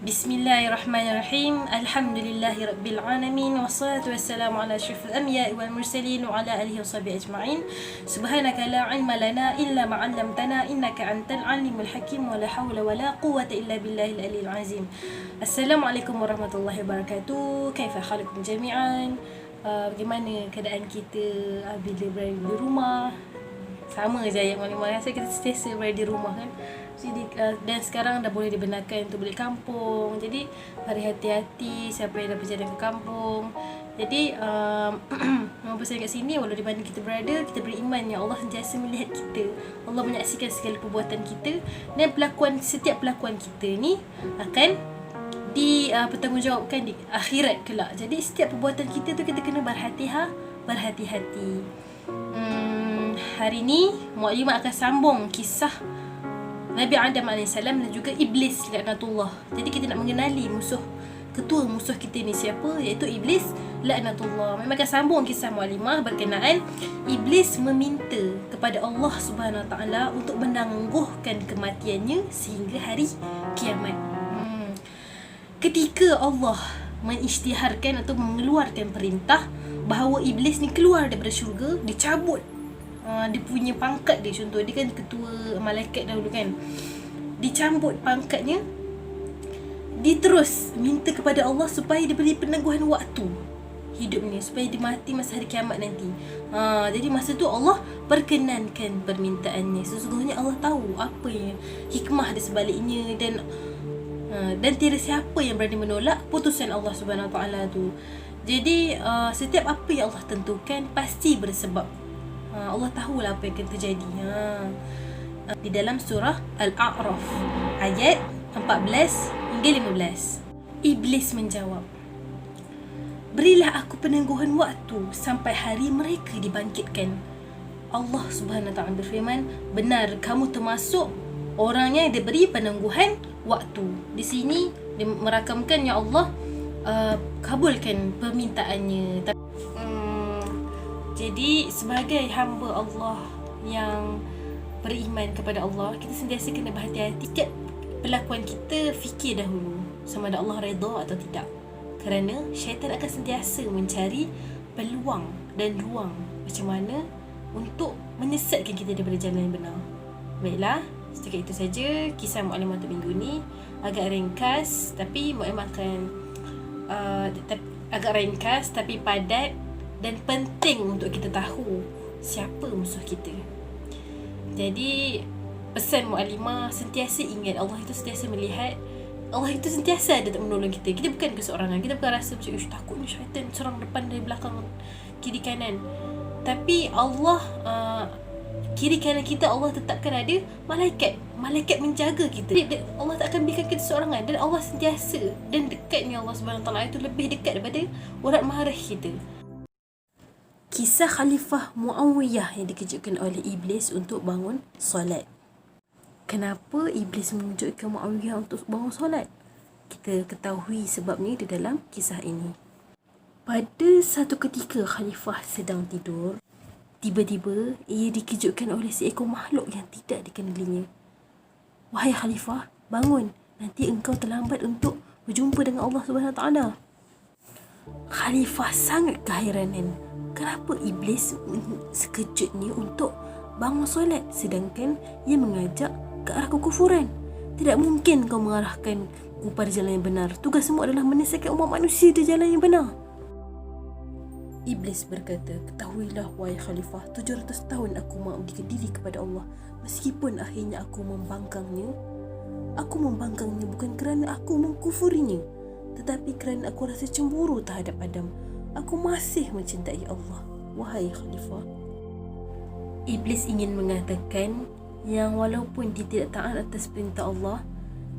Bismillahirrahmanirrahim. Alhamdulillahirabbil alamin wassalatu wassalamu ala asyrafil anbiya'i wal mursalin wa ala alihi washabihi ajma'in. Subhanaka la ilma lana illa ma 'allamtana innaka antal alimul hakim wa la haula wa la quwwata illa billahil aliyil azim. Assalamualaikum warahmatullahi wabarakatuh. Kaifa halukum jami'an? Bagaimana keadaan kita bila berada di rumah? Sama je ayat malam-malam, rasa kita sentiasa berada di rumah kan. Jadi, dan sekarang dah boleh dibenarkan untuk balik kampung. Jadi mari hati-hati siapa yang dah berjalan ke kampung. Jadi mengapa saya kat sini, walau di mana kita berada, kita beriman yang Allah sentiasa melihat kita. Allah menyaksikan segala perbuatan kita, dan setiap pelakuan kita ni akan dipertanggungjawabkan di akhirat kelak. Jadi setiap perbuatan kita tu kita kena berhati-hati. Hari ni Mu'allimah akan sambung kisah Nabi Adam AS dan juga Iblis laknatullah. Jadi kita nak mengenali ketua musuh kita ni siapa, iaitu Iblis laknatullah. Memang akan sambung kisah Mu'allimah berkenaan Iblis meminta kepada Allah Subhanahu Wa Taala untuk menangguhkan kematiannya sehingga hari kiamat. Ketika Allah mengisytiharkan atau mengeluarkan perintah bahawa Iblis ni keluar daripada syurga, dicabut dia punya pangkat dia. Contoh dia kan ketua malaikat dahulu kan, dicabut pangkatnya, dia terus minta kepada Allah supaya diberi penangguhan waktu hidup ni, supaya dia mati masa hari kiamat nanti. Jadi masa tu Allah perkenankan permintaannya. Sesungguhnya Allah tahu apa yang hikmah di sebaliknya, dan tiada siapa yang berani menolak putusan Allah Subhanahu Wa Taala tu. Jadi setiap apa yang Allah tentukan pasti bersebab. Allah tahulah apa yang akan terjadi. Di dalam surah Al-A'raf ayat 14 hingga 15, Iblis menjawab, "Berilah aku penangguhan waktu sampai hari mereka dibangkitkan." Allah Subhanahu Wa Taala berfirman, "Benar kamu termasuk orang yang diberi penangguhan waktu." Di sini dia merakamkan, ya Allah, kabulkan permintaannya. Jadi sebagai hamba Allah yang beriman kepada Allah, kita sentiasa kena berhati-hati. Setiap pelakuan kita fikir dahulu sama ada Allah redha atau tidak, kerana syaitan akan sentiasa mencari peluang dan ruang macam mana untuk menyesatkan kita daripada jalan yang benar. Baiklah, setakat itu saja kisah Mu'allimah untuk minggu ni. Agak ringkas, tapi Mu'allimah akan agak ringkas tapi padat dan penting untuk kita tahu siapa musuh kita. Jadi pesan Mu'allimah, sentiasa ingat Allah itu sentiasa melihat, Allah itu sentiasa ada untuk menolong kita. Kita bukan keseorangan. Kita bukan rasa macam takutnya syaitan serang depan dari belakang, kiri kanan. Tapi Allah, kiri kanan kita Allah tetapkan ada malaikat menjaga kita. Allah tak akan biarkan kita seorangan, dan Allah sentiasa dan dekatnya Allah Subhanahu Wa Taala itu lebih dekat daripada urat marah kita. Kisah Khalifah Muawiyah yang dikejutkan oleh Iblis untuk bangun solat. Kenapa Iblis mengejutkan Muawiyah untuk bangun solat? Kita ketahui sebabnya di dalam kisah ini. Pada satu ketika Khalifah sedang tidur, tiba-tiba ia dikejutkan oleh seekor makhluk yang tidak dikenalinya. "Wahai Khalifah, bangun, nanti engkau terlambat untuk berjumpa dengan Allah Subhanahu Wa Taala." Khalifah sangat keheranan. Kenapa Iblis sekejut ni untuk bangun solat, sedangkan ia mengajak ke arah kekufuran? Tidak mungkin kau mengarahkan pada jalan yang benar. Tugasmu adalah menyesatkan umat manusia di jalan yang benar. Iblis berkata, "Ketahuilah wahai Khalifah, 700 tahun aku mengabdikan diri kepada Allah. Meskipun akhirnya aku membangkangnya bukan kerana aku mengkufurinya, tetapi kerana aku rasa cemburu terhadap Adam. Aku masih mencintai Allah, wahai Khalifah." Iblis ingin mengatakan yang walaupun dia tidak taat atas perintah Allah,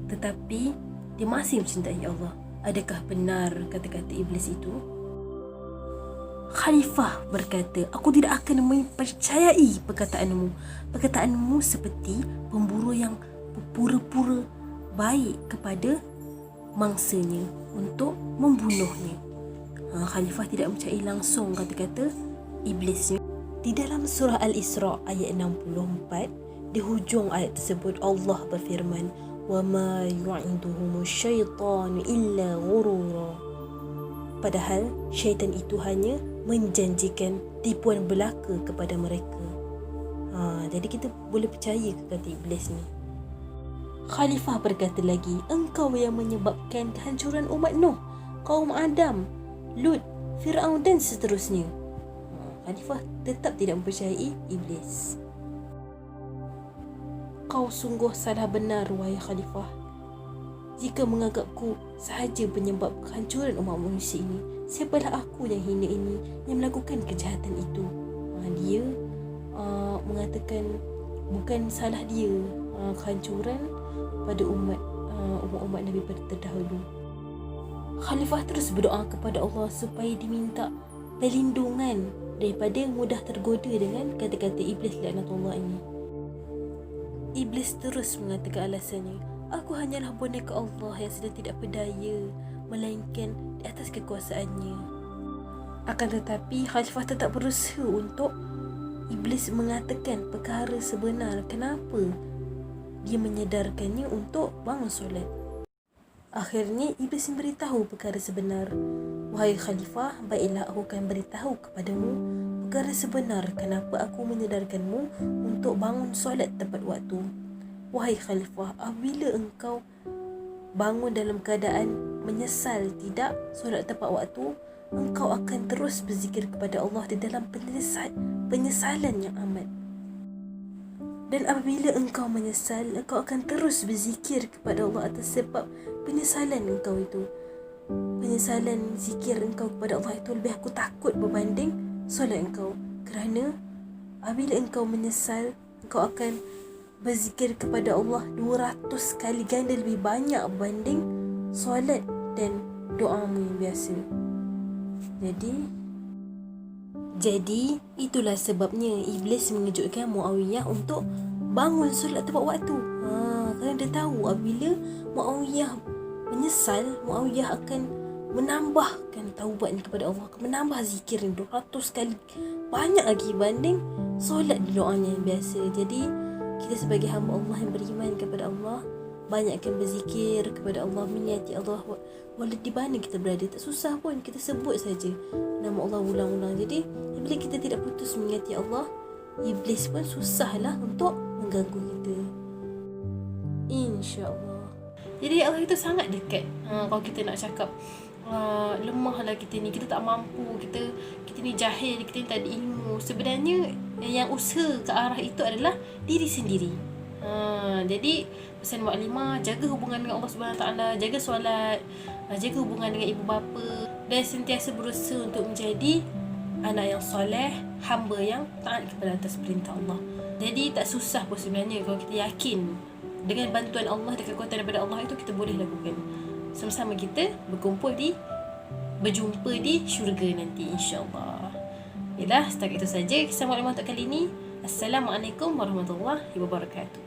tetapi dia masih mencintai Allah. Adakah benar kata-kata Iblis itu? Khalifah berkata, "Aku tidak akan mempercayai perkataanmu seperti pemburu yang berpura-pura baik kepada mangsanya untuk membunuhnya." Khalifah tidak percayai langsung kata-kata Iblis. Di dalam surah Al-Isra ayat 64, di hujung ayat tersebut Allah berfirman, وَمَا يُعِدُهُمُ الشَّيْطَانُ إِلَّا غُرُورًا. Padahal syaitan itu hanya menjanjikan tipuan belaka kepada mereka. Jadi kita boleh percaya ke kata iblis ni? Khalifah berkata lagi, engkau yang menyebabkan kehancuran umat Nuh, kaum Adam, Lut, Fir'aun dan seterusnya. Khalifah tetap tidak mempercayai iblis. Kau sungguh salah benar, wahai Khalifah. Jika menganggapku sahaja penyebab kehancuran umat manusia ini, siapalah aku yang hina ini, yang melakukan kejahatan itu? Dia mengatakan bukan salah dia kehancuran pada umat Nabi pada terdahulu. Khalifah terus berdoa kepada Allah supaya diminta perlindungan daripada mudah tergoda dengan kata-kata iblis laknatullah ini. Iblis terus mengatakan alasannya, aku hanyalah boneka Allah yang sedang tidak berdaya, melainkan di atas kekuasaannya. Akan tetapi Khalifah tetap berusaha untuk iblis mengatakan perkara sebenar kenapa dia menyedarkannya untuk bangun solat. Akhirnya iblis memberitahu perkara sebenar. Wahai Khalifah, baiklah aku akan beritahu kepadamu perkara sebenar kenapa aku menyedarkanmu untuk bangun solat tepat waktu. Wahai Khalifah, apabila engkau bangun dalam keadaan menyesal tidak solat tepat waktu, engkau akan terus berzikir kepada Allah di dalam penyesalan yang amat. Dan apabila engkau menyesal, engkau akan terus berzikir kepada Allah atas sebab penyesalan engkau itu. Penyesalan zikir engkau kepada Allah itu lebih aku takut berbanding solat engkau. Kerana apabila engkau menyesal, engkau akan berzikir kepada Allah 200 kali ganda lebih banyak berbanding solat dan doamu yang biasa. Jadi itulah sebabnya iblis mengejutkan Muawiyah untuk bangun solat tepat waktu. Kerana dia tahu apabila Muawiyah menyesal, Muawiyah akan menambahkan taubatnya kepada Allah, akan menambah zikir 200 kali banyak lagi banding solat doanya yang biasa. Jadi kita sebagai hamba Allah yang beriman kepada Allah, banyakkan berzikir kepada Allah, meniati Allah walau di mana kita berada. Tak susah pun, kita sebut saja nama Allah ulang-ulang. Jadi bila kita tidak putus meniati Allah, iblis pun susahlah untuk mengganggu kita, InsyaAllah. Jadi Allah itu sangat dekat. Kalau kita nak cakap lemahlah kita ni, kita tak mampu, kita ni jahil, kita ni tak ada ilmu, sebenarnya yang usaha ke arah itu adalah diri sendiri. Jadi pesan muklimah, jaga hubungan dengan Allah Subhanahu Taala, jaga solat, jaga hubungan dengan ibu bapa, dan sentiasa berusaha untuk menjadi anak yang soleh, hamba yang taat kepada atas perintah Allah. Jadi tak susah pun sebenarnya kalau kita yakin dengan bantuan Allah dan kekuatan daripada Allah itu kita boleh lakukan. Sama-sama kita berjumpa di syurga nanti, insya-Allah. Yalah, setakat itu saja kisah muklimah untuk kali ini. Assalamualaikum warahmatullahi wabarakatuh.